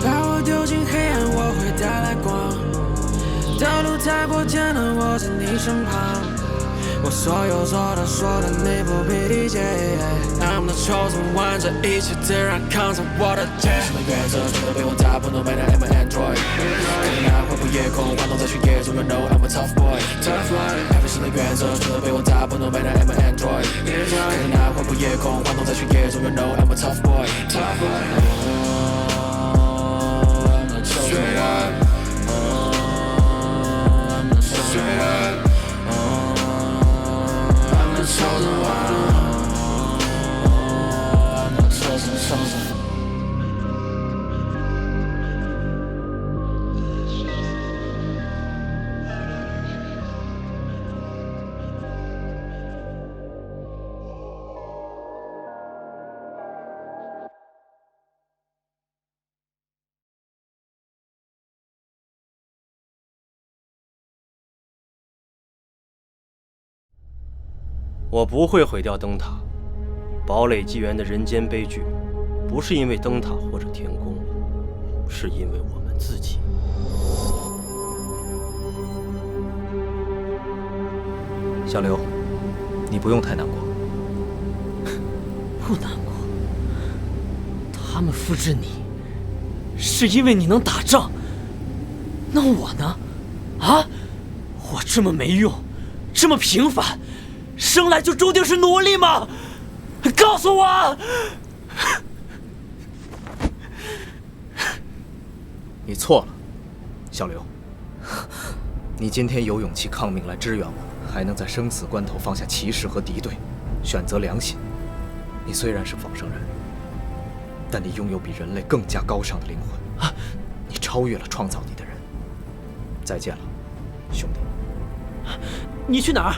把我丢进黑暗，我会带来光。道路太过艰难，我在你身旁。我所有做的说的，你不必理解。I'm the chosen one， 这一切自然扛着我的肩。什么原则全都被我打破，no matter I'm an android。看你那魂不夜空，晃动在血液中 ，You know I'm a tough boy。every 新的原则全都被我打破，no matter I'm an android。看你那魂不夜空，晃动在血液中 ，You know I'm a tough boy。Straight up, I'm the straight up, I'm the chosen one, I'm the chosen. 我不会毁掉灯塔。堡垒纪元的人间悲剧，不是因为灯塔或者天宫，是因为我们自己。小刘，你不用太难过。不难过。他们复制你，是因为你能打仗。那我呢？啊？我这么没用，这么平凡，生来就注定是奴隶吗？告诉我！你错了，小刘。你今天有勇气抗命来支援我，还能在生死关头放下骑士和敌对，选择良心。你虽然是仿生人，但你拥有比人类更加高尚的灵魂，你超越了创造你的人。再见了，兄弟。你去哪儿？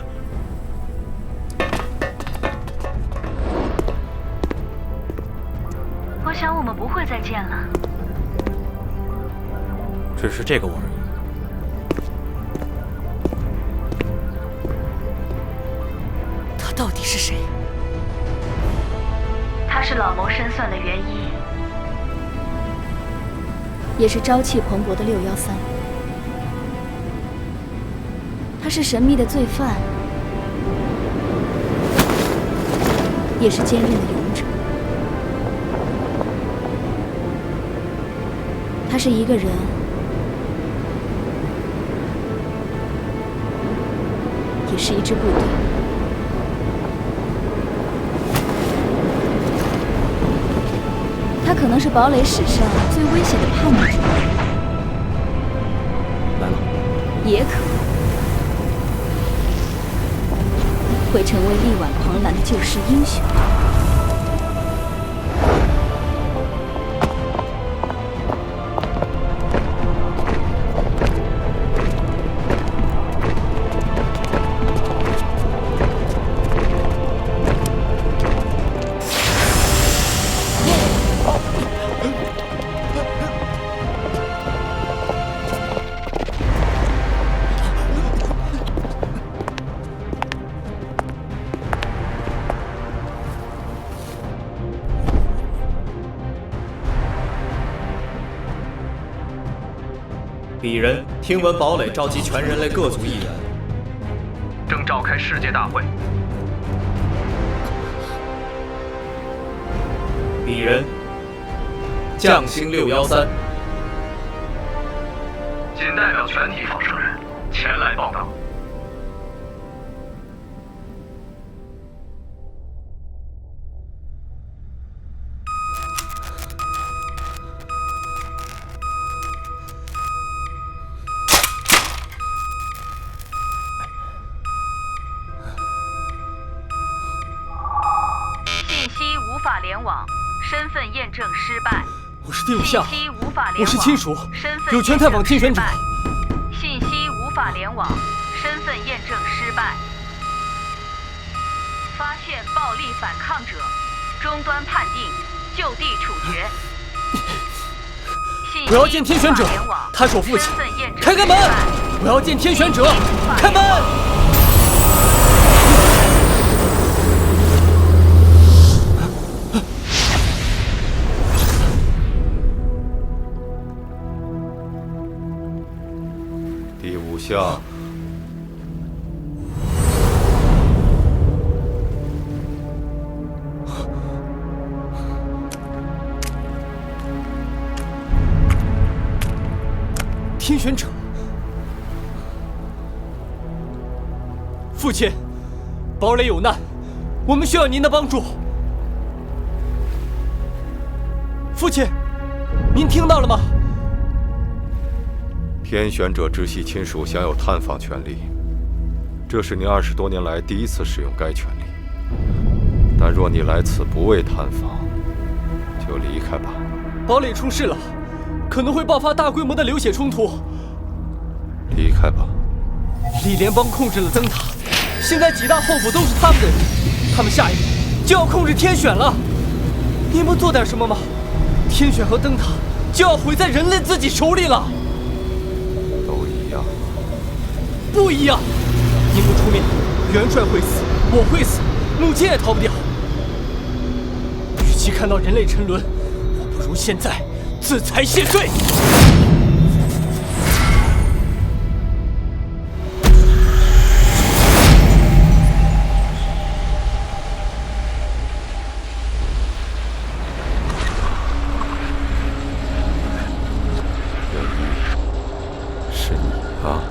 我想我们不会再见了。只是这个我而已。他到底是谁？他是老谋深算的元一，也是朝气蓬勃的613。他是神秘的罪犯，也是坚韧的勇者。他是一个人，也是一支部队。他可能是堡垒史上最危险的叛逆者，来了，也可能会成为力挽狂澜的救世英雄。鄙人听闻堡垒召集全人类各族一员，正召开世界大会。鄙人将星613，仅代表全体仿生人前来报道。身份验证失败。我是第五项，信息无法联网。我是亲属，身份有权探访天选者。信息无法联网，身份验证失败。发现暴力反抗者，终端判定，就地处决。我要见天选者，他是我父亲。开开门！我要见天选者，开门！第五项。天选者，父亲，堡垒有难，我们需要您的帮助。父亲，您听到了吗？天选者直系亲属享有探访权利，这是你20多年来第一次使用该权利。但若你来此不为探访，就离开吧。堡垒出事了，可能会爆发大规模的流血冲突。离开吧。李联邦控制了灯塔，现在几大候补都是他们的人，他们下一步就要控制天选了。你们做点什么吗？天选和灯塔就要毁在人类自己手里了。都一样。不一样，你不出面，元帅会死，我会死，母亲也逃不掉。与其看到人类沉沦，我不如现在自裁谢罪。是你啊！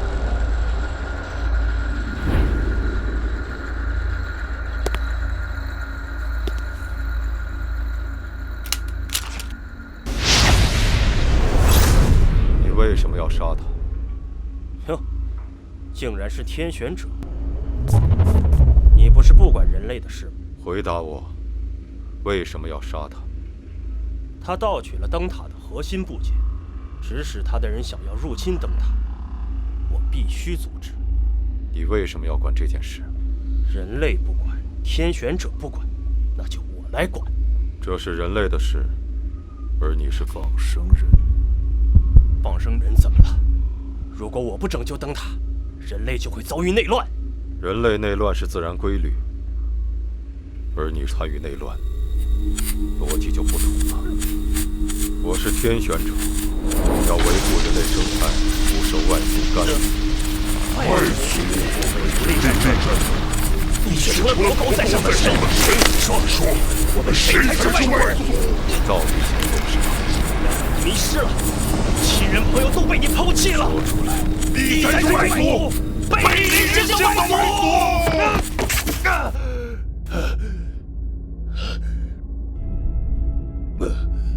你为什么要杀他？哟，竟然是天选者！你不是不管人类的事吗？回答我，为什么要杀他？他盗取了灯塔的核心部件，指使他的人想要入侵灯塔，我必须阻止。你为什么要管这件事？人类不管，天选者不管，那就我来管。这是人类的事，而你是仿生人。仿生人怎么了？如果我不拯救灯塔，人类就会遭遇内乱。人类内乱是自然规律，而你参与内乱，逻辑就不同了。我是天选者，要维护人类生态，不受外族干预。外族不内战。你成了高高在上的神，说我们谁才是外族？到底想做什么？迷失了，亲人朋友都被你抛弃了。说出来！你才是外族，背离人家外族！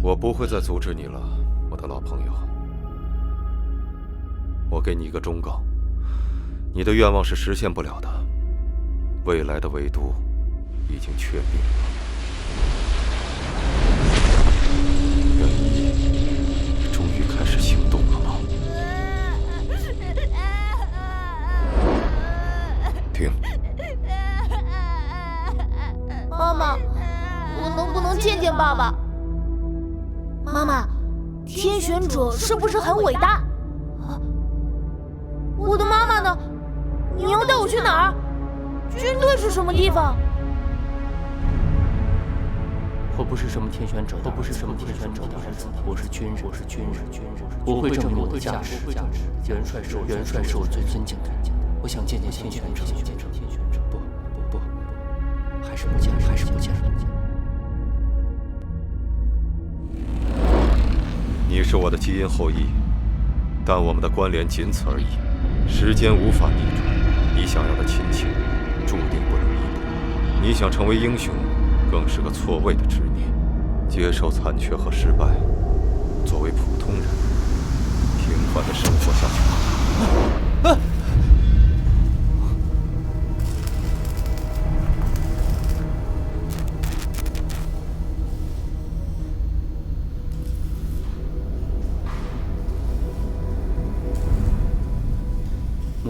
我不会再阻止你了，我的老朋友。我给你一个忠告，你的愿望是实现不了的。未来的维度已经确定了。任一，你终于开始行动了吗？停。妈妈，我能不能见见爸爸？妈妈，天选者是不是很伟大？我的妈妈呢？你要带我去哪儿？军队是什么地方？我不是什么天选者，我不是什么天选者的儿子，我是军人，我会证明我的价值。元帅是我最尊敬的，我想见见天选者。不，还是不见。你是我的基因后裔，但我们的关联仅此而已。时间无法逆转，你想要的亲情注定不能弥补。你想成为英雄，更是个错位的执念。接受残缺和失败，作为普通人，平凡的生活下去吧。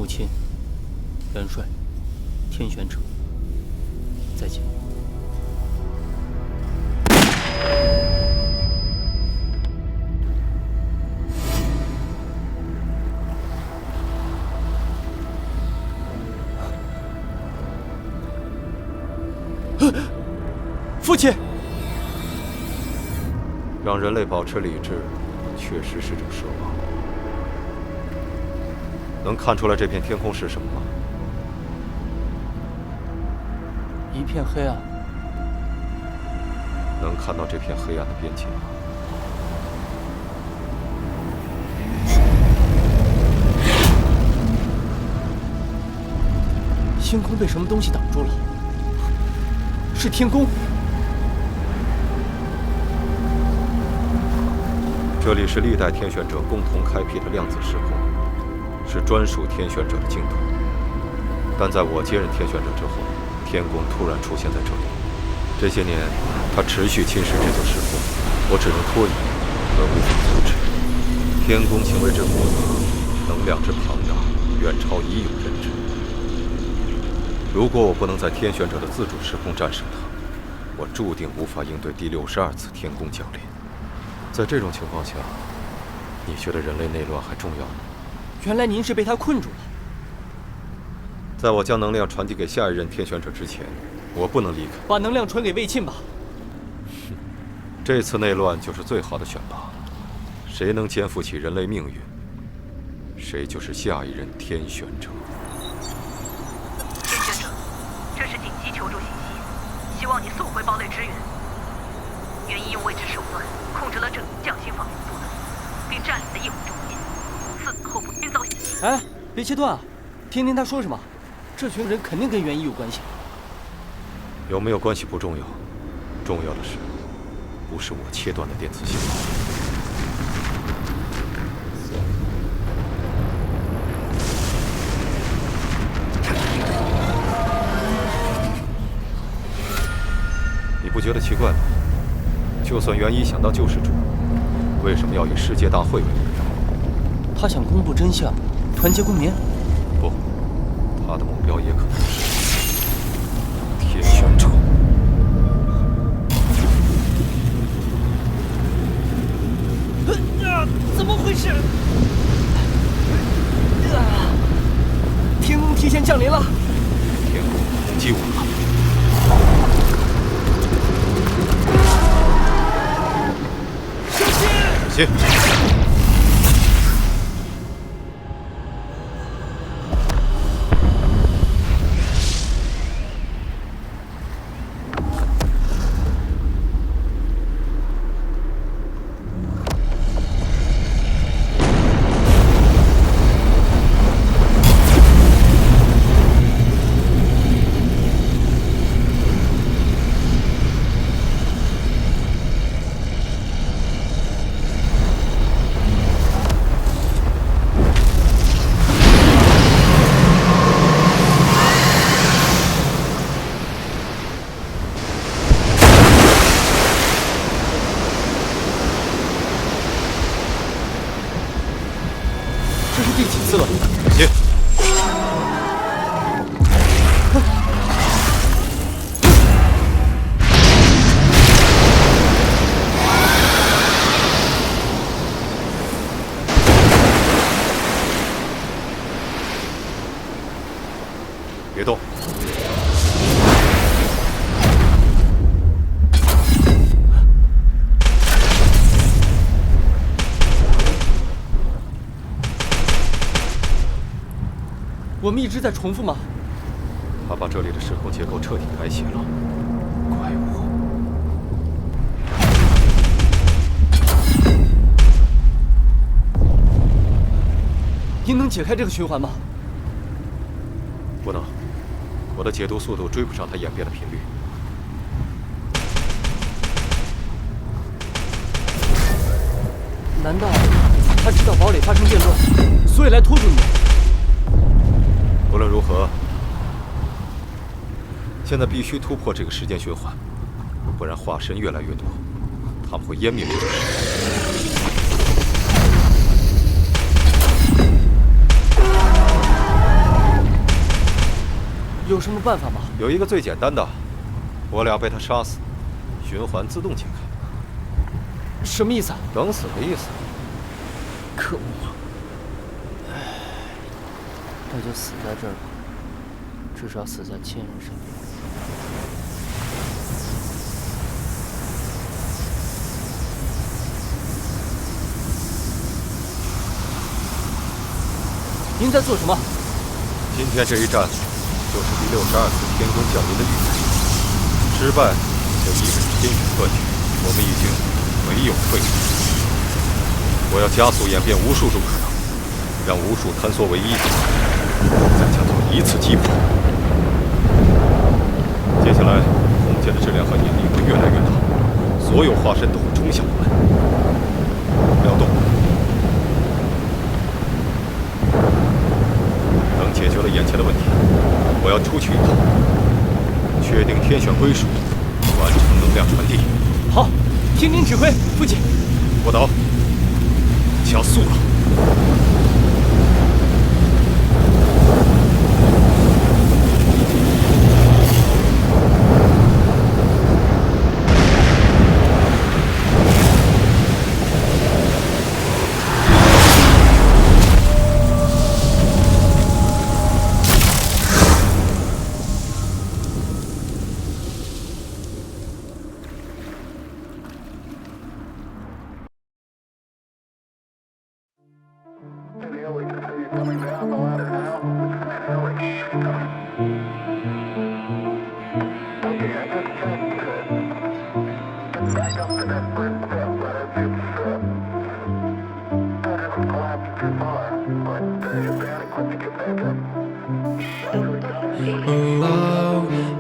母亲、元帅、天选者，再见。父亲，让人类保持理智，确实是种奢望。能看出来这片天空是什么吗？一片黑暗。能看到这片黑暗的边界吗？星空被什么东西挡住了？是天宫。这里是历代天选者共同开辟的量子时空，是专属天选者的净土。但在我接任天选者之后，天宫突然出现在这里。这些年，它持续侵蚀这座时空，我只能拖延，而无法阻止。天宫行为之复杂，能量之庞大，远超已有认知。如果我不能在天选者的自主时空战胜它，我注定无法应对第62次天宫降临。在这种情况下，你觉得人类内乱还重要吗？原来您是被他困住了。在我将能量传递给下一任天选者之前，我不能离开。把能量传给魏庆吧。这次内乱就是最好的选拔，谁能肩负起人类命运，谁就是下一任天选者。天选者，这是紧急求助信息，希望你速回堡垒支援。元一用未知手段控制了整匠心坊部落，并占领了一虎中间，4后部均遭袭。哎，别切断啊，听听他说什么。这群人肯定跟元一有关系。有没有关系不重要，重要的是，不是我切断的电磁信号。你不觉得奇怪吗？就算元一想当救世主，为什么要以世界大会为目标？他想公布真相，团结公民。不，他的目标也可能是天选者。怎么回事？天宫提前降临了。天宫攻击我了。小心！小心！这是第几次了？行。别动。我们一直在重复吗？他把这里的时空结构彻底改写了。怪物。您能解开这个循环吗？不能，我的解读速度追不上它演变的频率。难道他知道堡垒发生变动，所以来拖住你？无论如何，现在必须突破这个时间循环，不然化身越来越多，他们会湮灭这个时代。有什么办法吗？有一个最简单的，我俩被他杀死，循环自动解开。什么意思啊？等死的意思。可恶！唉，那就死在这儿吧，至少死在亲人身边。您在做什么？今天这一战就是第62次天宫降临的预演，失败就意味着天选断绝，我们已经没有退路。我要加速演变无数种可能，让无数坍缩为一，再将做一次击破。接下来，空间的质量和引力会越来越大，所有化身都会冲向我们。不要动。解决了眼前的问题，我要出去一趟，确定天选归属，完成能量传递。好，听您指挥，父亲。郭导，加速了。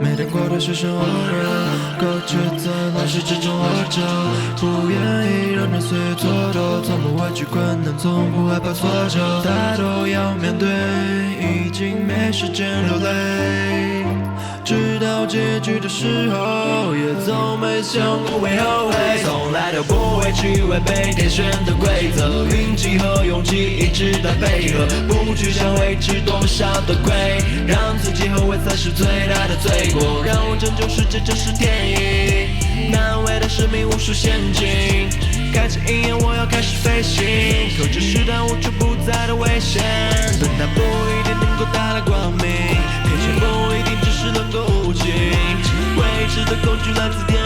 每天过的是生活热，隔绝在乱世之中活着，不愿意让人岁月蹉跎，从不畏惧困难，从不害怕挫折，大都要面对，已经没时间流泪。知道结局的时候，也从没想过会后悔，从来都不会去违背天选的规则，运气和勇气一直在配合，不去想会吃多少的亏，让自己后悔才是最大的罪过，让我拯救世界这是天意，难为的生命无数陷阱，开启鹰眼我要开始飞行，控制时代无处不在的危险，等待不一定能够带来光明，天选不一定只是能够无情，未知的恐惧来自天